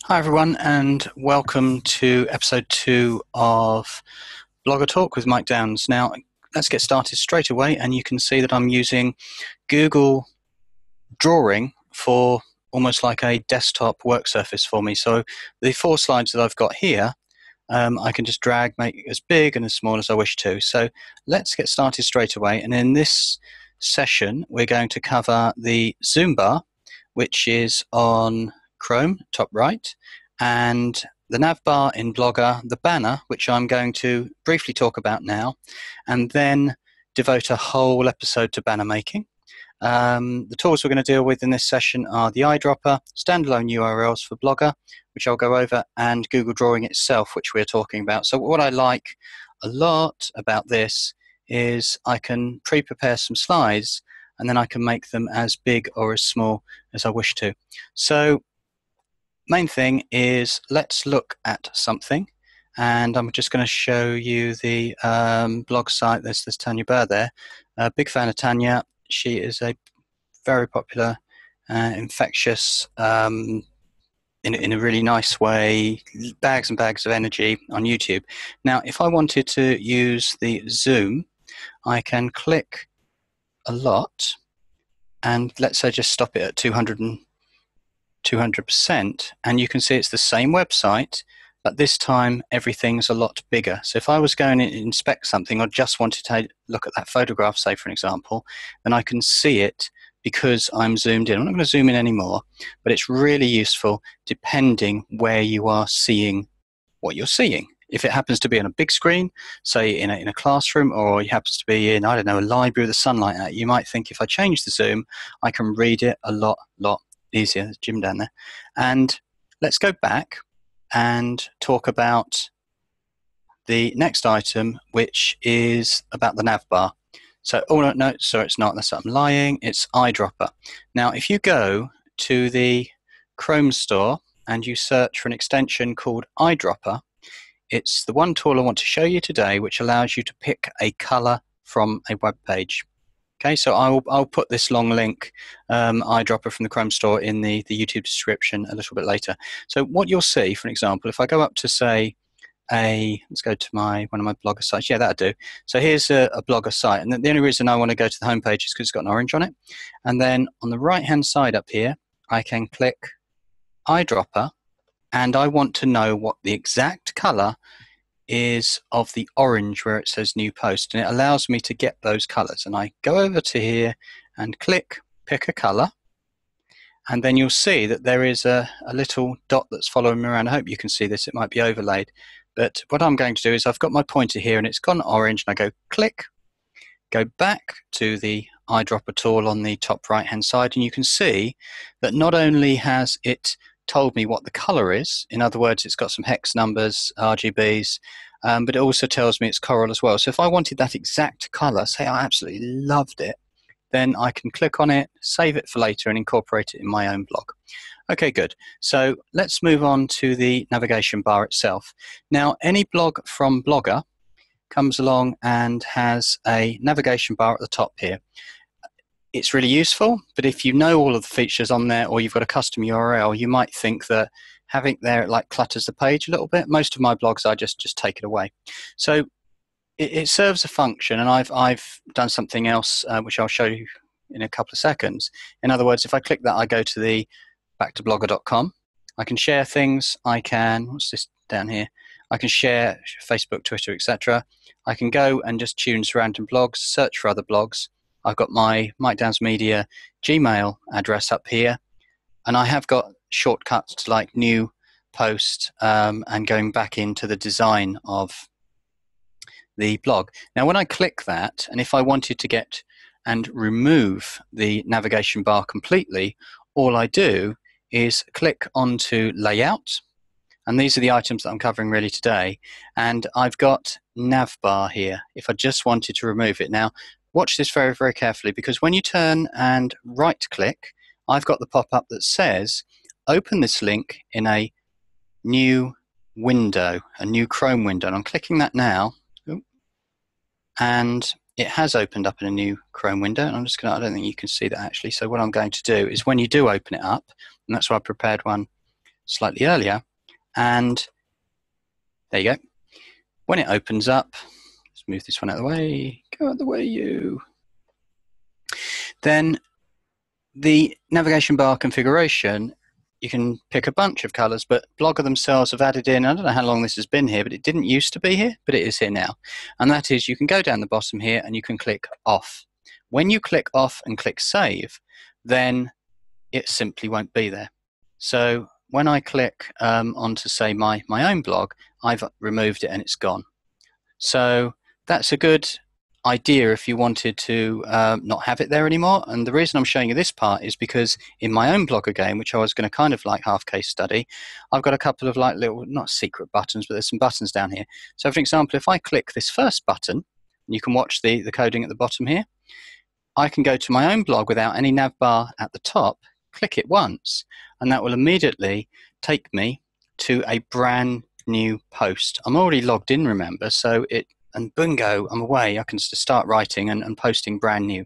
Hi everyone, and welcome to episode 2 of Blogger Talk with Mike Downs. Now, let's get started straight away, and you can see that I'm using Google Drawing for almost like a desktop work surface for me. So the 4 slides that I've got here, I can just drag, make as big and as small as I wish to. So let's get started straight away, and in this session we're going to cover the Zoom bar, which is on Chrome, top right, and the Navbar in Blogger, the banner, which I'm going to briefly talk about now, and then devote a whole episode to banner making. The tools we're going to deal with in this session are the eyedropper, standalone URLs for Blogger, which I'll go over, and Google Drawing itself, which we're talking about. So what I like a lot about this is I can pre-prepare some slides, and then I can make them as big or as small as I wish to. So main thing is, let's look at something, and I'm just going to show you the blog site. There's Tanya Burr there. Big fan of Tanya. She is a very popular, infectious, in a really nice way, bags and bags of energy on YouTube. Now, if I wanted to use the zoom, I can click a lot, and let's say just stop it at 200%, and you can see it's the same website, but this time everything's a lot bigger. So if I was going to inspect something, or just wanted to look at that photograph, say for an example, then I can see it because I'm zoomed in. I'm not going to zoom in anymore, but it's really useful depending where you are seeing what you're seeing. If it happens to be on a big screen, say in a classroom, or it happens to be in, I don't know, a library with the sunlight out, you might think if I change the zoom, I can read it a lot easier. There's Jim down there. And let's go back and talk about the next item, which is about the Navbar. So, oh no, sorry, it's not. I'm lying. It's eyedropper. Now, if you go to the Chrome store and you search for an extension called eyedropper, it's the one tool I want to show you today, which allows you to pick a color from a web page. Okay, so I'll put this long link, eyedropper from the Chrome store, in the YouTube description a little bit later. So what you'll see, for example, if I go up to, say, let's go to one of my blogger sites. Yeah, that'll do. So here's a blogger site, and the only reason I want to go to the home page is because it's got an orange on it. And then on the right-hand side up here, I can click eyedropper, and I want to know what the exact color is of the orange where it says new post, and it allows me to get those colors. And I go over to here and click pick a color, and then you'll see that there is a little dot that's following me around. I hope you can see this. It might be overlaid, but what I'm going to do is I've got my pointer here and it's gone orange, and I go click, go back to the eyedropper tool on the top right hand side, and you can see that not only has it told me what the color is, in other words, it's got some hex numbers, RGBs, but it also tells me it's coral as well. So if I wanted that exact color, say I absolutely loved it, then I can click on it, save it for later, and incorporate it in my own blog. Okay, good. So let's move on to the navigation bar itself. Now, any blog from Blogger comes along and has a navigation bar at the top here. It's really useful, but if you know all of the features on there, or you've got a custom URL, you might think that having it there, it like clutters the page a little bit. Most of my blogs, I just take it away. So it serves a function, and I've done something else which I'll show you in a couple of seconds. In other words, if I click that, I go to back to blogger.com. I can share things. I can, what's this down here? I can share Facebook, Twitter, etc. I can go and just choose random blogs, search for other blogs. I've got my Mike Downs Media Gmail address up here, and I have got shortcuts like new post and going back into the design of the blog. Now, when I click that, and if I wanted to get and remove the navigation bar completely, all I do is click onto layout, and these are the items that I'm covering really today, and I've got Navbar here if I just wanted to remove it. Now, watch this very, very carefully, because when you turn and right click, I've got the pop-up that says open this link in a new window, a new Chrome window, and I'm clicking that now. And it has opened up in a new Chrome window, and I don't think you can see that actually. So what I'm going to do is, when you do open it up, and that's why I prepared one slightly earlier, and there you go. When it opens up, let's move this one out of the way. Go out of the way, you. Then the navigation bar configuration, you can pick a bunch of colors, but Blogger themselves have added in, I don't know how long this has been here, but it didn't used to be here, but it is here now. And that is, you can go down the bottom here and you can click off. When you click off and click save, then it simply won't be there. So when I click onto, say, my own blog, I've removed it and it's gone. So that's a good idea if you wanted to not have it there anymore. And the reason I'm showing you this part is because in my own blog again, which I was going to kind of like half case study, I've got a couple of like little, not secret buttons, but there's some buttons down here. So for example, if I click this first button, and you can watch the coding at the bottom here, I can go to my own blog without any navbar at the top, click it once, and that will immediately take me to a brand new post. I'm already logged in, remember, so and bingo, I'm away. I can start writing and posting brand new.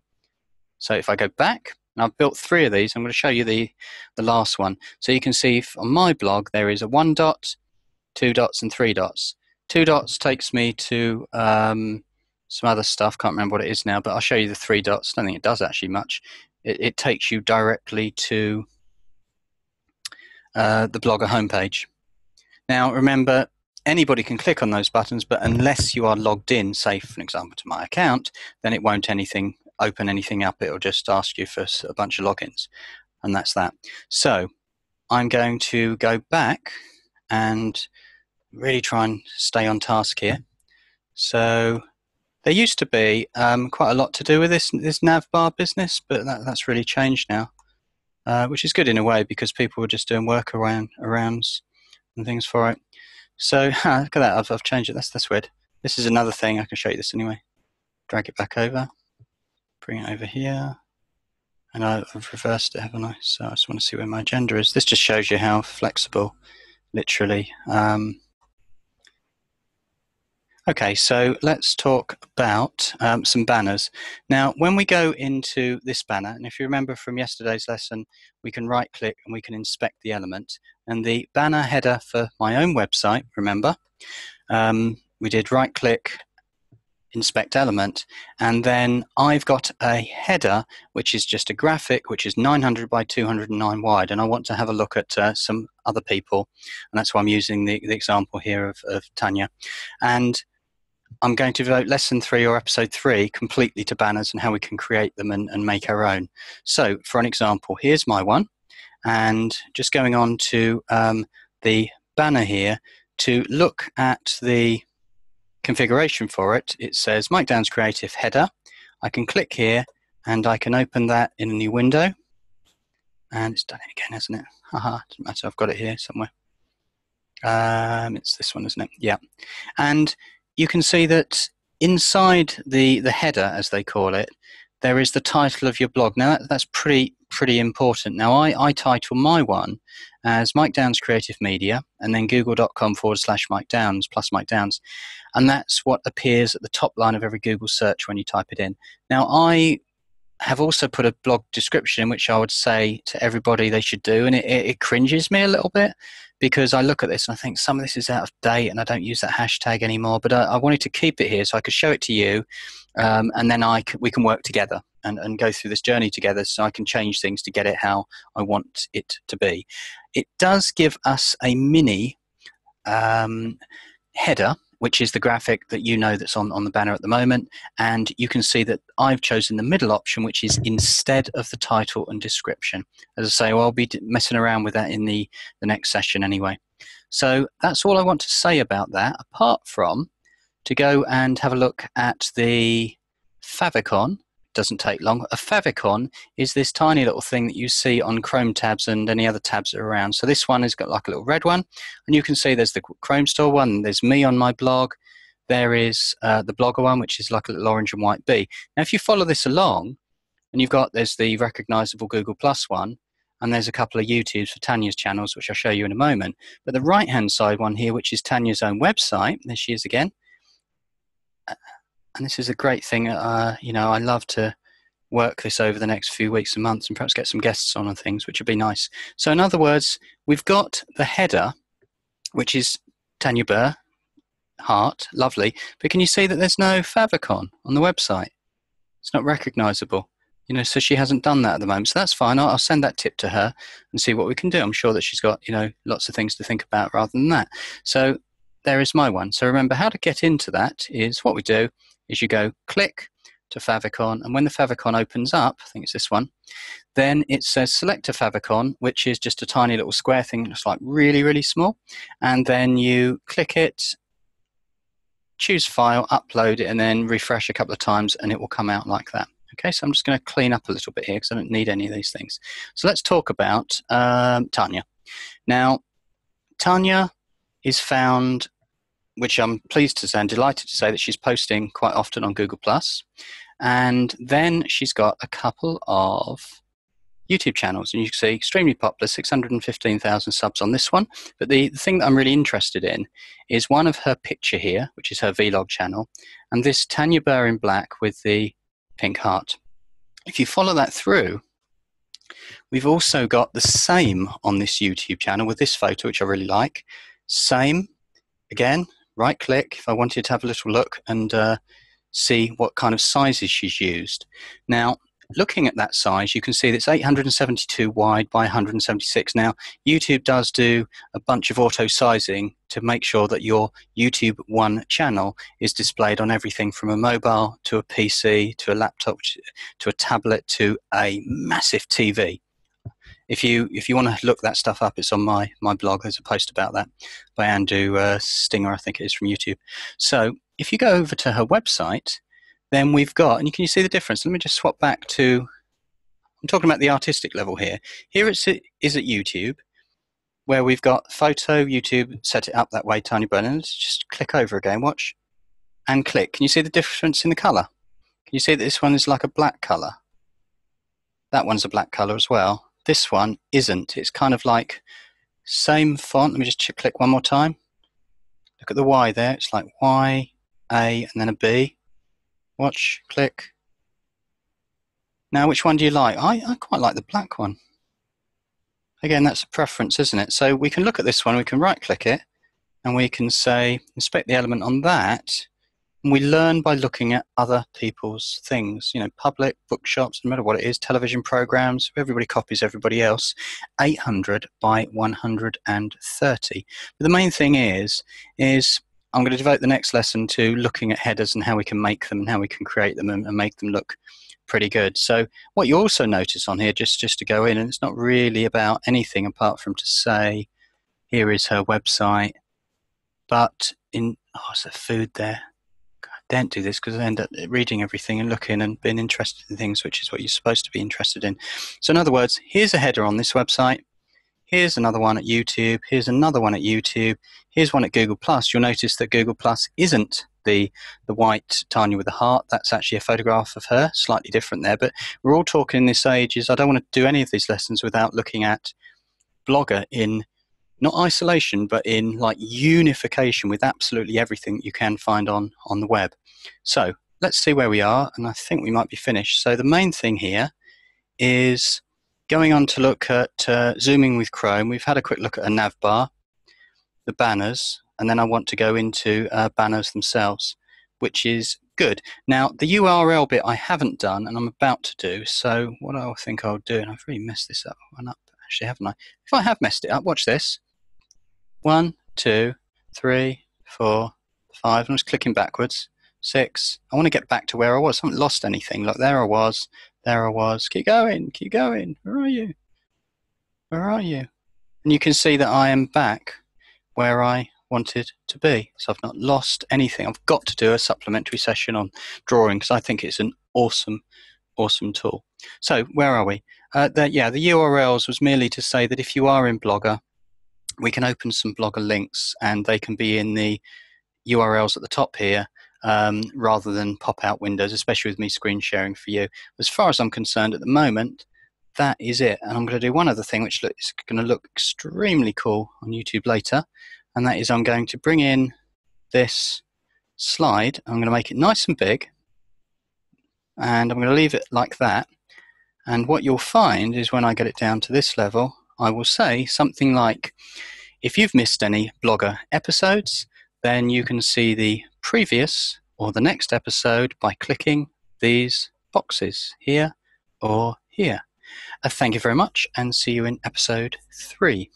So if I go back, and I've built 3 of these, I'm going to show you the last one. So you can see on my blog there is a 1 dot, 2 dots, and 3 dots. 2 dots takes me to some other stuff, can't remember what it is now, but I'll show you the 3 dots. I don't think it does actually much. It takes you directly to the Blogger homepage. Now remember, anybody can click on those buttons, but unless you are logged in, say for example to my account, then it won't open anything up. It'll just ask you for a bunch of logins, and that's that. So I'm going to go back and really try and stay on task here. So there used to be quite a lot to do with this navbar business, but that's really changed now, which is good in a way because people were just doing workarounds and things for it. So look at that, I've changed it. That's weird. This is another thing. I can show you this anyway. Drag it back over, bring it over here, and I've reversed it, haven't I? So I just want to see where my agenda is. This just shows you how flexible, literally. Okay, so let's talk about some banners. Now, when we go into this banner, and if you remember from yesterday's lesson, we can right-click and we can inspect the element. And the banner header for my own website, remember, we did right-click, inspect element, and then I've got a header, which is just a graphic, which is 900 by 209 wide, and I want to have a look at some other people, and that's why I'm using the example here of Tanya. And I'm going to devote lesson 3 or episode 3 completely to banners and how we can create them and make our own. So for an example, here's my one, and just going on to the banner here to look at the configuration for it. It says Mike Downs Creative Header. I can click here and I can open that in a new window, and it's done it again, hasn't it? Haha, doesn't matter, I've got it here somewhere. It's this one, isn't it? Yeah. And you can see that inside the header, as they call it, there is the title of your blog. Now that's pretty important. Now I title my one as Mike Downs Creative Media, and then google.com/Mike Downs plus Mike Downs, and that's what appears at the top line of every Google search when you type it in. Now I have also put a blog description, which I would say to everybody they should do, and it cringes me a little bit because I look at this and I think some of this is out of date and I don't use that hashtag anymore, but I wanted to keep it here so I could show it to you, and then we can work together and go through this journey together so I can change things to get it how I want it to be. It does give us a mini header, which is the graphic that you know that's on the banner at the moment, and you can see that I've chosen the middle option, which is instead of the title and description. As I say, well, I'll be messing around with that in the next session anyway. So that's all I want to say about that, apart from to go and have a look at the favicon. Doesn't take long. A favicon is this tiny little thing that you see on Chrome tabs and any other tabs that are around. So this one has got like a little red one, and you can see there's the Chrome store one, there's me on my blog, there is the Blogger one, which is like a little orange and white bee. Now if you follow this along, and there's the recognizable Google Plus one, and there's a couple of YouTubes for Tanya's channels, which I'll show you in a moment. But the right hand side one here, which is Tanya's own website, there she is again. And this is a great thing, I love to work this over the next few weeks and months and perhaps get some guests on and things, which would be nice. So in other words, we've got the header, which is Tanya Burr, heart, lovely. But can you see that there's no favicon on the website? It's not recognizable. So she hasn't done that at the moment. So that's fine. I'll send that tip to her and see what we can do. I'm sure that she's got, lots of things to think about rather than that. So there is my one. So remember, how to get into that is what we do is you go click to favicon, and when the favicon opens up, I think it's this one, then it says select a favicon, which is just a tiny little square thing that's like really, really small. And then you click it, choose file, upload it, and then refresh a couple of times, and it will come out like that. Okay, so I'm just going to clean up a little bit here because I don't need any of these things. So let's talk about Tanya. Now, Tanya is found, which I'm pleased to say and delighted to say, that she's posting quite often on Google+. And then she's got a couple of YouTube channels, and you can see extremely popular, 615,000 subs on this one. But the thing that I'm really interested in is one of her picture here, which is her vlog channel, and this Tanya Burr in black with the pink heart. If you follow that through, we've also got the same on this YouTube channel with this photo, which I really like. Same, again, right click if I wanted to have a little look and see what kind of sizes she's used. Now, looking at that size, you can see that it's 872 wide by 176. Now, YouTube does do a bunch of auto sizing to make sure that your YouTube One channel is displayed on everything from a mobile to a PC to a laptop to a tablet to a massive TV. If you want to look that stuff up, it's on my blog. There's a post about that by Andrew Stinger, I think it is, from YouTube. So if you go over to her website, then we've got, and can you see the difference? Let me just swap back to, I'm talking about the artistic level here. Here it is at YouTube, where we've got photo, YouTube, set it up that way, Tiny Burn, and let's just click over again, watch, and click. Can you see the difference in the colour? Can you see that this one is like a black colour? That one's a black colour as well. This one isn't. It's kind of like same font. Let me just click one more time. Look at the Y there. It's like Y, A, and then a B. Watch, click. Now, which one do you like? I quite like the black one. Again, that's a preference, isn't it? So we can look at this one, we can right-click it, and we can say, inspect the element on that, and we learn by looking at other people's things, public, bookshops, no matter what it is, television programs, everybody copies everybody else, 800 by 130. But the main thing is I'm going to devote the next lesson to looking at headers and how we can make them and how we can create them and make them look pretty good. So what you also notice on here, just to go in, and it's not really about anything apart from to say, here is her website, but is there food there? Don't do this because I end up reading everything and looking and being interested in things, which is what you're supposed to be interested in. So in other words, here's a header on this website. Here's another one at YouTube. Here's another one at YouTube. Here's one at Google+. You'll notice that Google+ isn't the white Tanya with the heart. That's actually a photograph of her, slightly different there. But we're all talking in this age is I don't want to do any of these lessons without looking at Blogger in not isolation, but in like unification with absolutely everything you can find on the web. So let's see where we are, and I think we might be finished. So the main thing here is going on to look at zooming with Chrome. We've had a quick look at a navbar, the banners, and then I want to go into banners themselves, which is good. Now, the URL bit I haven't done, and I'm about to do, so what I think I'll do, and I've really messed this up, actually, haven't I? If I have messed it up, watch this. 1, 2, 3, 4, 5. I'm just clicking backwards. 6. I want to get back to where I was. I haven't lost anything. Look, there I was. There I was. Keep going. Keep going. Where are you? Where are you? And you can see that I am back where I wanted to be. So I've not lost anything. I've got to do a supplementary session on drawing because I think it's an awesome tool. So where are we? The URLs was merely to say that if you are in Blogger, we can open some Blogger links and they can be in the URLs at the top here rather than pop-out windows, especially with me screen sharing for you. As far as I'm concerned at the moment, that is it. And I'm going to do one other thing which is going to look extremely cool on YouTube later, and that is I'm going to bring in this slide. I'm going to make it nice and big. and I'm going to leave it like that. And what you'll find is when I get it down to this level, I will say something like, if you've missed any Blogger episodes, then you can see the previous or the next episode by clicking these boxes here or here. Thank you very much, and see you in episode 3.